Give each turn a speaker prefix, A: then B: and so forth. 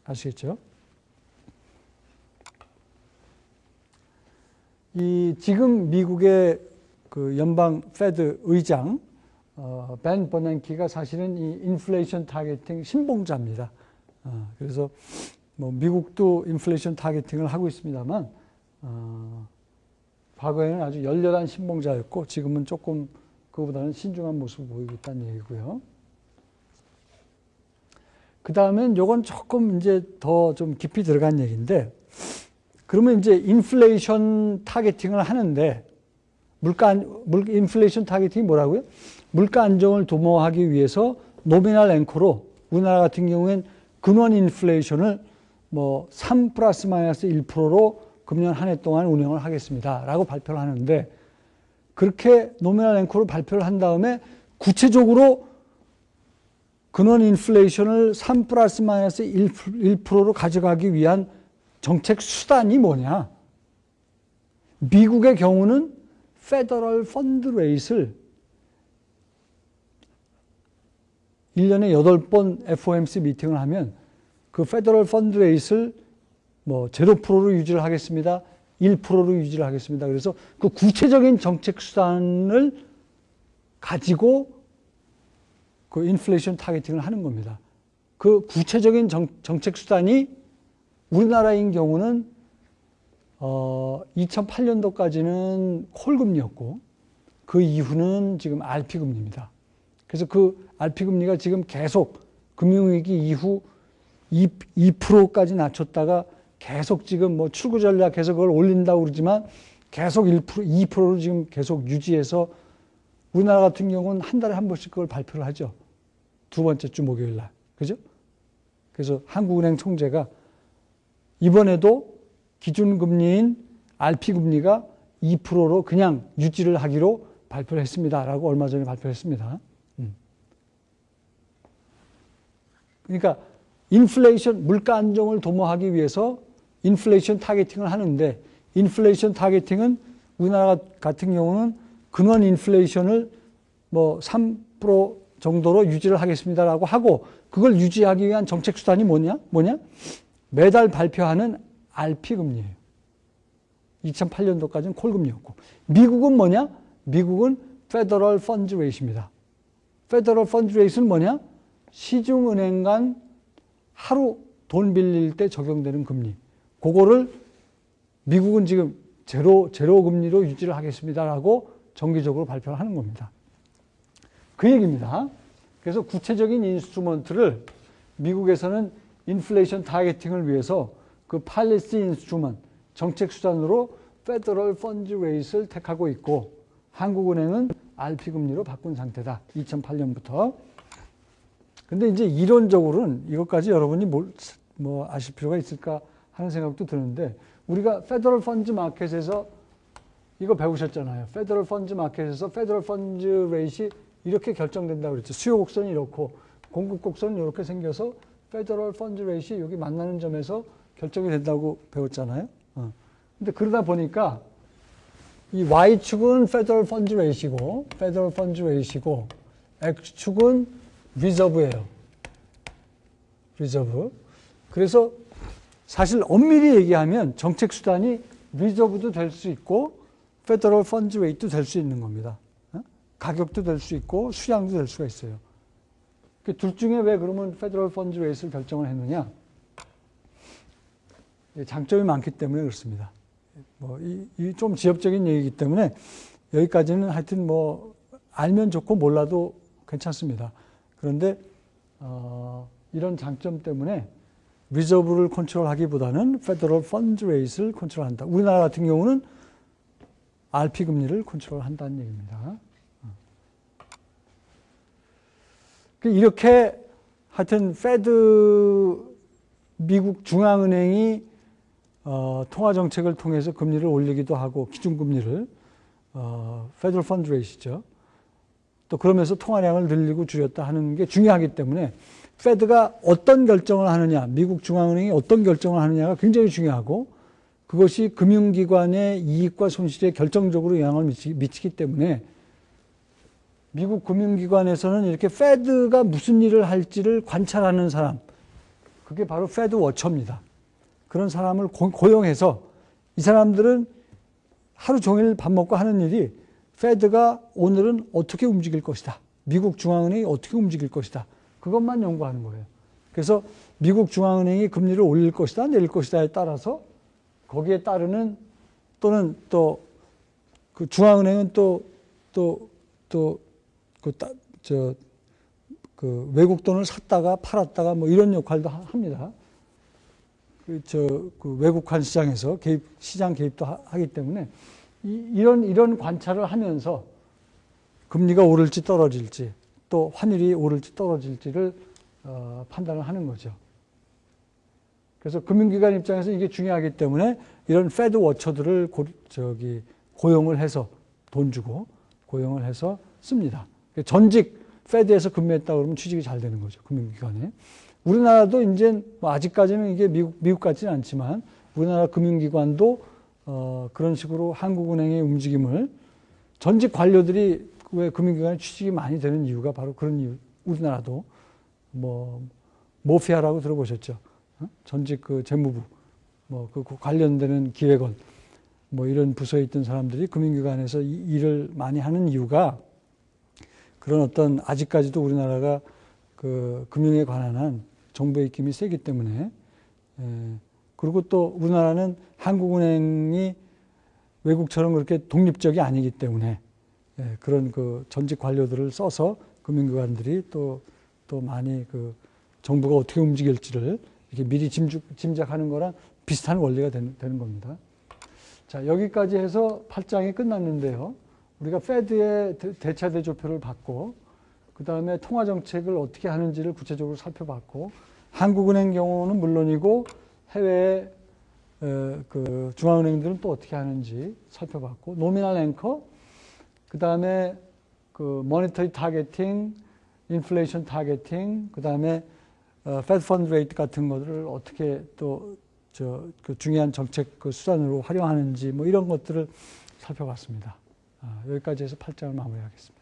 A: 아시겠죠? 지금 미국의 그 연방 페드 의장 벤 버냉키가 사실은 이 인플레이션 타겟팅 신봉자입니다. 그래서 뭐 미국도 인플레이션 타겟팅을 하고 있습니다만 과거에는 아주 열렬한 신봉자였고 지금은 조금 그거보다는 신중한 모습을 보이고 있다는 얘기고요. 그 다음엔 요건 조금 이제 더 좀 깊이 들어간 얘기인데, 그러면 이제 인플레이션 타겟팅을 하는데, 인플레이션 타겟팅이 뭐라고요? 물가 안정을 도모하기 위해서 노미널 앵커로 우리나라 같은 경우엔 근원 인플레이션을 뭐 3 플러스 마이너스 1%로 금년 한 해 동안 운영을 하겠습니다 라고 발표를 하는데, 그렇게 노미널 앵커로 발표를 한 다음에 구체적으로 근원 인플레이션을 3 플러스 마이너스 1%로 가져가기 위한 정책 수단이 뭐냐? 미국의 경우는 페더럴 펀드 레이트를 1년에 8번 FOMC 미팅을 하면 그 페더럴 펀드 레이트를 뭐 0%로 유지를 하겠습니다. 1%로 유지를 하겠습니다. 그래서 그 구체적인 정책 수단을 가지고 그 인플레이션 타겟팅을 하는 겁니다. 그 구체적인 정책 수단이 우리나라인 경우는 2008년도까지는 콜금리였고 그 이후는 지금 RP금리입니다. 그래서 그 RP금리가 지금 계속 금융위기 이후 2%까지 낮췄다가 계속 지금 뭐 출구 전략해서 그걸 올린다고 그러지만 계속 2%로 지금 계속 유지해서 우리나라 같은 경우는 한 달에 한 번씩 그걸 발표를 하죠. 두 번째 주 목요일 날. 그죠? 그래서 한국은행 총재가 이번에도 기준금리인 RP금리가 2%로 그냥 유지를 하기로 발표를 했습니다. 라고 얼마 전에 발표를 했습니다. 그러니까 인플레이션, 물가 안정을 도모하기 위해서 인플레이션 타겟팅을 하는데, 인플레이션 타겟팅은 우리나라 같은 경우는 근원 인플레이션을 뭐 3% 정도로 유지를 하겠습니다라고 하고, 그걸 유지하기 위한 정책 수단이 뭐냐? 매달 발표하는 RP금리예요. 2008년도까지는 콜금리였고. 미국은 뭐냐? 미국은 페더럴 펀드 레이트입니다. 페더럴 펀드 레이트는 뭐냐? 시중은행 간 하루 돈 빌릴 때 적용되는 금리. 그거를 미국은 지금 제로 금리로 유지를 하겠습니다라고 정기적으로 발표를 하는 겁니다. 그 얘기입니다. 그래서 구체적인 인스트루먼트를 미국에서는 인플레이션 타겟팅을 위해서 그 팔리시 인스트루먼트, 정책 수단으로 페더럴 펀드 레이트를 택하고 있고, 한국은행은 RP금리로 바꾼 상태다. 2008년부터. 근데 이제 이론적으로는 이것까지 여러분이 뭐 아실 필요가 있을까 하는 생각도 드는데, 우리가 페더럴 펀드 마켓에서 이거 배우셨잖아요. 페더럴 펀드 마켓에서 페더럴 펀드 레이트이 이렇게 결정된다고 그랬죠. 수요 곡선이 이렇고 공급 곡선은 이렇게 생겨서 페더럴 펀드 레이트이 여기 만나는 점에서 결정이 된다고 배웠잖아요. 근데 그러다 보니까 이 Y축은 페더럴 펀드 레이트이고 X축은 리저브예요. 리저브. 그래서 사실 엄밀히 얘기하면 정책 수단이 리저브도 될 수 있고 페더럴 펀드 레이트도 될 수 있는 겁니다. 가격도 될 수 있고 수량도 될 수가 있어요. 둘 중에 왜 그러면 페더럴 펀드 레이트를 결정을 했느냐? 장점이 많기 때문에 그렇습니다. 뭐 이 좀 지엽적인 얘기이기 때문에 여기까지는 하여튼 뭐 알면 좋고 몰라도 괜찮습니다. 그런데 이런 장점 때문에 리저브를 컨트롤하기보다는 페더럴 펀드 레이트를 컨트롤한다. 우리나라 같은 경우는 RP금리를 컨트롤한다는 얘기입니다. 이렇게 하여튼 미국 중앙은행이 통화정책을 통해서 금리를 올리기도 하고, 기준금리를 페더럴 펀드 레이트죠. 또 그러면서 통화량을 늘리고 줄였다 하는 게 중요하기 때문에 페드가 어떤 결정을 하느냐, 미국 중앙은행이 어떤 결정을 하느냐가 굉장히 중요하고, 그것이 금융기관의 이익과 손실에 결정적으로 영향을 미치기 때문에 미국 금융기관에서는 이렇게 페드가 무슨 일을 할지를 관찰하는 사람, 그게 바로 페드 워처입니다. 그런 사람을 고용해서 이 사람들은 하루 종일 밥 먹고 하는 일이 페드가 오늘은 어떻게 움직일 것이다. 미국 중앙은행이 어떻게 움직일 것이다. 그것만 연구하는 거예요. 그래서 미국 중앙은행이 금리를 올릴 것이다, 내릴 것이다에 따라서 거기에 따르는 또는 또 그 중앙은행은 그 외국 돈을 샀다가 팔았다가 뭐 이런 역할도 합니다. 그 외국환 시장에서 시장 개입도 하기 때문에 이런 관찰을 하면서 금리가 오를지 떨어질지 또 환율이 오를지 떨어질지를 판단을 하는 거죠. 그래서 금융기관 입장에서 이게 중요하기 때문에 이런 페드 워처들을 고용을 해서 돈 주고 고용을 해서 씁니다. 전직 페드에서 근무했다 그러면 취직이 잘 되는 거죠. 금융기관에. 우리나라도 이제 뭐 아직까지는 이게 미국 같지는 않지만 우리나라 금융기관도 그런 식으로 한국은행의 움직임을 전직 관료들이 왜 금융기관에 취직이 많이 되는 이유가 바로 그런 이유. 우리나라도 모피아라고 들어보셨죠? 전직 그 재무부, 그 관련되는 기획원, 이런 부서에 있던 사람들이 금융기관에서 일을 많이 하는 이유가 그런 어떤 아직까지도 우리나라가 그 금융에 관한 한 정부의 입김이 세기 때문에 그리고 또 우리나라는 한국은행이 외국처럼 그렇게 독립적이 아니기 때문에 그런 그 전직 관료들을 써서 금융기관들이 또 많이 그 정부가 어떻게 움직일지를 이렇게 미리 짐작하는 거랑 비슷한 원리가 되는 겁니다. 자, 여기까지 해서 8장이 끝났는데요. 우리가 페드의 대차 대조표를 봤고, 그 다음에 통화정책을 어떻게 하는지를 구체적으로 살펴봤고, 한국은행 경우는 물론이고, 해외 그 중앙은행들은 또 어떻게 하는지 살펴봤고, 노미널 앵커, 그 다음에 그 모니터리 타겟팅, 인플레이션 타겟팅, 그 다음에 페드 펀드 레이트 같은 것들을 어떻게 또 그 중요한 정책 그 수단으로 활용하는지 이런 것들을 살펴봤습니다. 여기까지 해서 8장을 마무리하겠습니다.